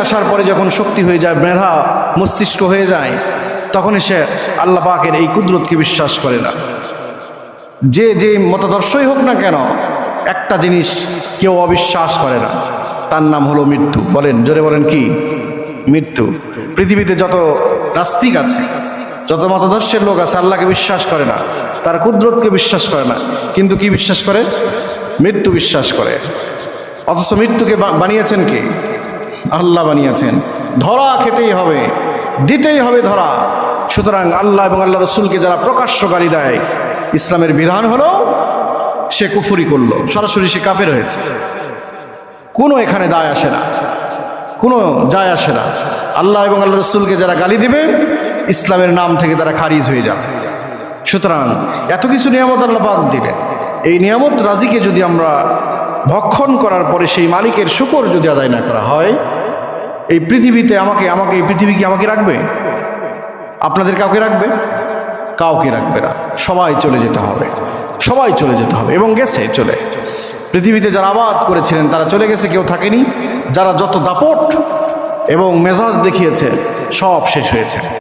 আসার পরে যখন শক্তি হয়ে যায়, মেধা মস্তিষ্ক হয়ে যায়, তখন সে আল্লাহ পাকের এই কুদরতকে বিশ্বাস করে না। যে মতাদর্শই হোক না কেন, একটা জিনিস কেউ অবিশ্বাস করে না, তার নাম হলো মৃত্যু। বলেন, জোরে বলেন, কি? মৃত্যু। পৃথিবীতে যত নাস্তিক আছে, যত মতাদর্শের লোক আছে, আল্লাহকে বিশ্বাস করে না, তার কুদরতকে বিশ্বাস করে না, কিন্তু কি বিশ্বাস করে? মৃত্যু বিশ্বাস করে। অথচ মৃত্যুকে বানিয়েছেন কে? আল্লাহ বানিয়েছেন। ধরা খেতেই হবে, দিতেই হবে ধরা। সুতরাং আল্লাহ এবং আল্লাহ রসুলকে যারা প্রকাশ্য গালি দেয়, ইসলামের বিধান হলো সে কুফরি করলো, সরাসরি সে কাফের হয়েছে। কোনো এখানে দায় আসে না, কোনো যায় আসে না। আল্লাহ এবং আল্লাহ রসুলকে যারা গালি দিবে, ইসলামের নাম থেকে তারা খারিজ হয়ে যাবে। সুতরাং এত কিছু নিয়ামত আল্লাহ পাক দিবে, এই নিয়ামত রাজিকে যদি আমরা ভক্ষণ করার পরে সেই মালিকের শুকর যদি আদায় না করা হয়, এই পৃথিবীতে আমাকে এই পৃথিবী কি আমাকে রাখবে? আপনাদের কাউকে রাখবে? কাউকে রাখবে না। সবাই চলে যেতে হবে, সবাই চলে যেতে হবে, এবং গেছে চলে। পৃথিবীতে যারা আবাদ করেছিলেন তারা চলে গেছে, কেউ থাকেনি। যারা যত দাপট এবং মেজাজ দেখিয়েছে সব শেষ হয়েছে।